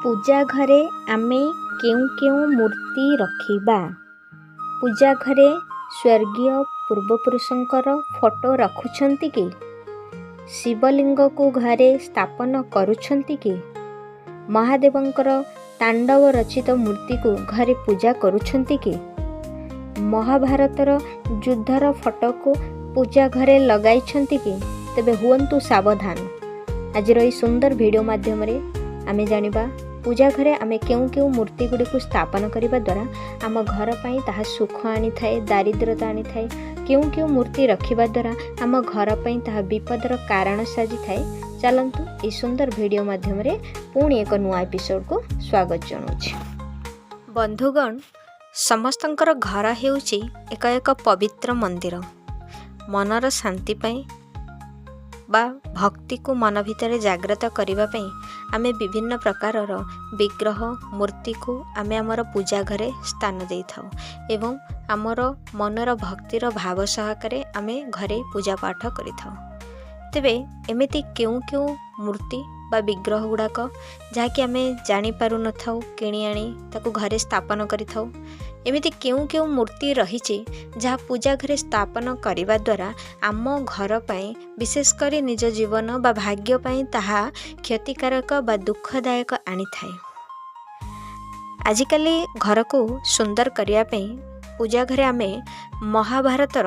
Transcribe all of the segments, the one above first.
पूजा घरे आमे केउं केउं मूर्ति रखिबा। पूजा घरे स्वर्गीय पूर्वपुरुषंकर फोटो रखुछंती कि? शिवलिंग को घरे स्थापन करुछंती कि? महादेवंकर तांडव रचित मूर्ति को घरे पूजा करुछंती कि? महाभारतर युद्धर फोटो को पूजा घरे लगाइछंती कि? तेबे हुअन्तु सावधान। आज रही सुंदर वीडियो माध्यम रे आमे जानिबा पूजा घरे आमे केउं केउं मूर्ति गुडी को स्थापन करिबा द्वारा आम घर पई ताहा सुख आनी थाए, दारिद्रता आनी थाए। केउं केउं मूर्ति रखिबा द्वारा आम घर पई ताहा विपदर कारण साजी थाए। चलंतु ए सुंदर वीडियो माध्यम रे पुणी एक नुआ एपिसोड को स्वागत जणाउछि। बंधुगण, समस्तंकर घर हेउछि एक एक पवित्र मंदिर। मनर शांति पई बा भक्ति को मन भितर जागृत करने आमे विभिन्न प्रकारर विग्रह मूर्ति को आमे आमर पूजा घरे स्थान दे था एवं आमर मनर भक्तिर भाव सहकारे आमे घरे पूजा पाठ करि था। तेबे एमिति केउं केउं मूर्ति बा विग्रह गुड़ाक जहाँकि आमे जानी पारु न थाउ किणी आनी ताकु घरे स्थापन करि थाउ। एमिति केउं केउं मूर्ति रहिछि जहाँ पूजा घरे स्थापन करिबा द्वारा आम घर पई विशेष करी निज जीवन बा भाग्य पई ताहा क्षतिकारक बा दुखदायक आनी थाए। आजिकाली घर को सुंदर करिया पई पूजा घरे आमे महाभारतर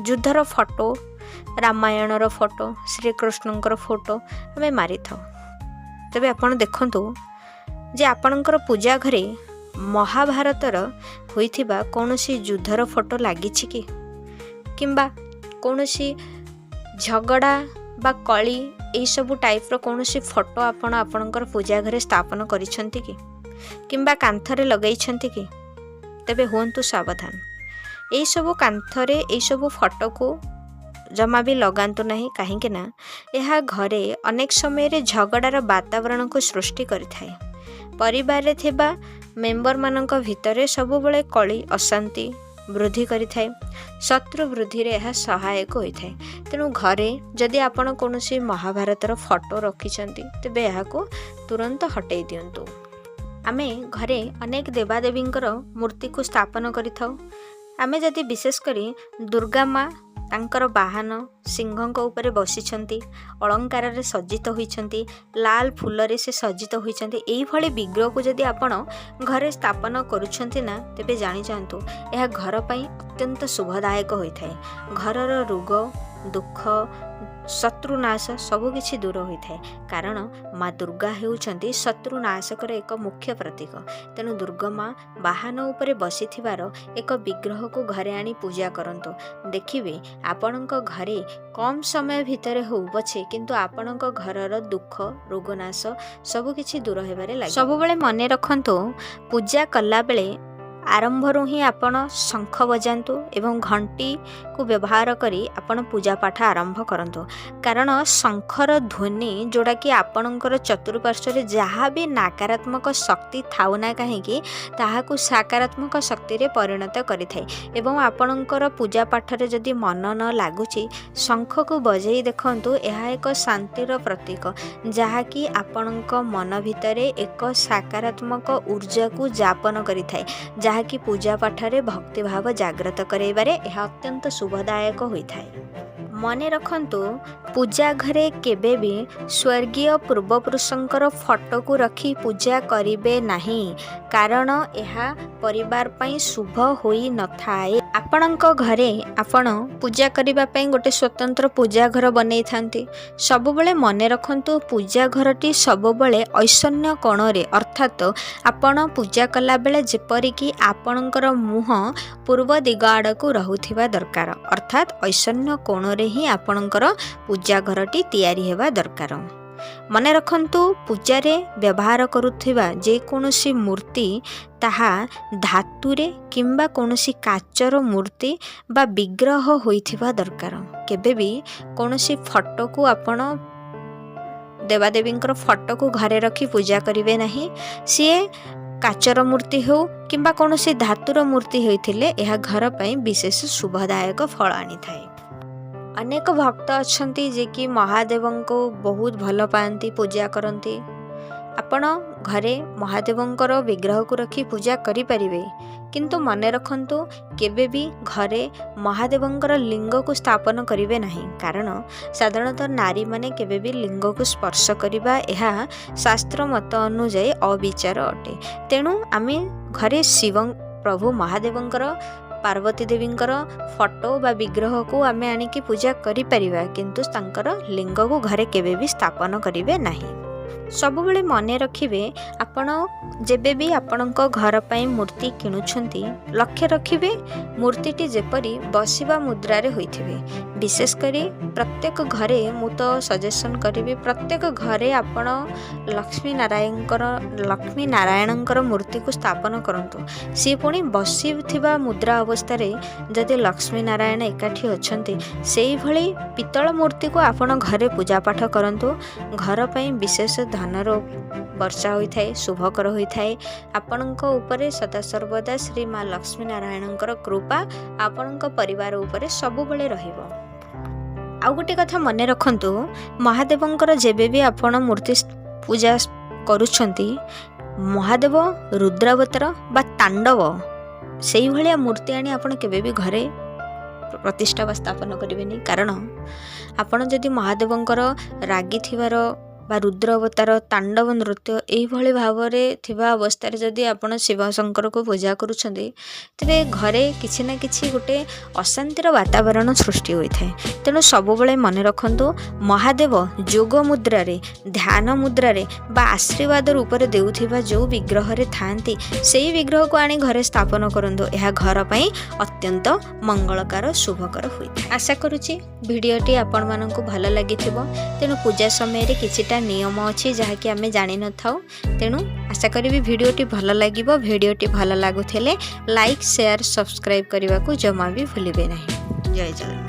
युद्धर फोटो, रामायणर फोटो, श्रीकृष्णंकर फोटो आमे मारि थाउ। तबे आपण देखंतु जे आपणकर पूजा घरे महाभारतर होइथिबा कौनसी युद्धर फोटो लागिछि कि? किंबा कौनसी झगड़ा बा कली एई सब टाइप रो कौनसी फोटो आपण आपणकर पूजा घरे स्थापन करिसंती कि? किंबा कांथरे लगाइछंती कि? तबे हुअन्तु सावधान। एई सब कांथरे एई सब फोटो को जमा भी लगांतु नहीं, काहेकि ना यह घरे अनेक समय रे झगड़ार वातावरण को सृष्टि करिथाए। परिवार रे थिबा मेंबर मानक भितरे सब बेले कली अशांति वृद्धि करिथाए। शत्रु वृद्धि रे यह सहायक होइथाए। तेणु घरे जदि आपण कोनोसी महाभारतर फोटो रखिछंती तेबे यह को तुरंत हटेई दियंतु। आमे घरे अनेक देवादेवींकर मूर्ति को स्थापन करिथाउ। आमे जदि विशेष करी दुर्गा माँ तांकर बाहन सिंहଙ୍କ ऊपर बसिछंती, अलंकार रे सज्जित होइछंती, लाल फूल रे से सज्जित होइछंती, एई भली विग्रह को जदि आपण घरे स्थापन करूछंती ना तेबे जानि जांतु यह घर पई अत्यंत शुभदायक होइथाए। घरर रोग दुख शत्रुनाश सबु किछि दूर होइथाए। कारण माँ दुर्गा हेउछंती शत्रुनाशकर एक मुख्य प्रतीक। तेणु दुर्गा माँ बाहन उपरे बसिथिबार एक विग्रह को घरे आनी पूजा करंतु। देखिबे आपणक घरे कम समय भितर हो पछे किंतु आपणक घरर दुख रोगनाश सबु किछि दूर हेबारे लागे। सबु बेले मने रखंतु पूजा कला बेले आरंभरू ही आपण शंख बजातु एवं घंटी को व्यवहार करी आपण पूजा पाठ आरंभ करंतु। कारण शंखर ध्वनि जोड़ा कि आपणकर चतुर्पार्श्व रे जहाँ भी नकारात्मक शक्ति थाउ ना कहीं ताहाकु सकारात्मक शक्ति रे परिणत करिथाए। एवं आपणकर पूजा पाठ रे जदि मन न लागुची शंख को बजाई देखंतु यह एक शांतिर प्रतीक जहाँ कि आपणक मन भितरे एक सकारात्मक ऊर्जा को जापन करिथाए, जहाँ कि पूजा पाठ रे भक्ति भाव जागृत करैबारे यह अत्यंत शुभदायक होइथाए। मने रखंतु पूजा घरे केबे भी स्वर्गीय पूर्वपुरुषंकर फोटो को रखी पूजा करिबे नहीं, कारण यह परिवार पई शुभ होई न थाए। आपणक घरे आपण पूजा करिबा पई गोटे स्वतंत्र पूजा घर बनै थांती। सब बेले मने रखंतु पूजा घरटी सब बेले ऐशन्य कोण रे, अर्थात आपण पूजा कला बेले जेपरि कि आपणकर मुह पूर्व दिग आड़कू रहुथिबा दरकार, अर्थात ऐशन्य कोण रे ही आपणकर पूजा घरटी तैयारी हेबा दरकार। मने रखंतु पूजा रे व्यवहार करुथिबा जे कोनोसी मूर्ति ताहा धातुरे किंबा कोनोसी काचर मूर्ति बा विग्रह होइथिबा दरकार। केबे भी कोनोसी फोटो को आपण देवादेवींकर फोटो को घरे रखी पूजा करिवे नहीं। सीए काचर मूर्ति हो किंबा कोनोसी धातुर मूर्ति होइथिले यह घर पई विशेष शुभदायक फल आनी थाए। अनेक भक्त अछंती जे कि महादेव को बहुत भल पाती पूजा करती। आपण घरे महादेवंकर विग्रह को रखी पूजा करि परिबे, किंतु मने रखंतु केबे भी घरे महादेवंकर लिंग को स्थापन करिवे नहीं, कारण साधारणतः नारी माने केबे भी लिंग को स्पर्श करिबा एहा शास्त्र मत अनुଯାयी अविचार अटे। तेणु आमे घरे शिव प्रभु महादेवंकर पार्वती देवींकर फोटो बा विग्रह को आमे आनिकी पूजा करि परिबा, किंतु तांकर लिंग को घरे केबे भी स्थापन करिवे नहीं। सबुबले मने रखिबे आपण जेबे भी आपणक घर पई मूर्ति किणुछंती लक्ष्य रखिबे मूर्तिटी जेपरी बसिबा मुद्रा रे होइथिबे। विशेष करी प्रत्येक घरे मु तो सजेशन करिबे प्रत्येक घरे आपण लक्ष्मी नारायणंकर मूर्ति को स्थापन करंतु। सी पुणी बसिथिबा मुद्रा अवस्था रे जदि लक्ष्मी नारायण एकाठी अछंती सेही भली पितल मूर्ति को आपण घरे पूजा पाठ करंतु। घर पई विशेष धनर वर्षा होता है, शुभकर होता है। आपणक उपरे सदा सर्वदा श्री माँ लक्ष्मी नारायणंकर कृपा आपणक परिवार उपरे सबुबले रहिबो। आउ गोटे कथा मने रखंतु, महादेवंकर जेबे भी आपण मूर्ति पूजा करूछंती महादेव रुद्रावतार बा तांडव सेही भलिया मूर्ति आनी आपण केबे भी घरे प्रतिष्ठा बा स्थापन करिवेनी, कारण आपण जदि महादेवंकर रागी थिवार बा रुद्र अवतार तांडव नृत्य यही भाव थिबा अवस्था जदि आपण शिव शंकर को पूजा करुछंती तेबे घरे किछि ना किछि गोटे अशांतिर वातावरण सृष्टि होता है। तेणु सबुबले मन रखंतु महादेव जोग मुद्रा रे ध्यान मुद्रा रे बा आशीर्वाद रूप रे देउथिबा जो विग्रह रे थांती सेही विग्रह को आनी घरे स्थापन करंतु। यह घर पई अत्यंत मंगलकार शुभकर होइता। आशा करूची भिडियोटी आपण माननकु भलो लागिथिबो। तेणु पूजा समय रे किछिटा नियम अच्छी जहाँकि आम जानी न थाउ। तेणु आशा करी भिडियोटी भल लगिबो। भिडियोटी भल लागुथिले लाइक शेयर सब्सक्राइब करने को जमा भी भूलिबे नहीं। जय जगन्नाथ।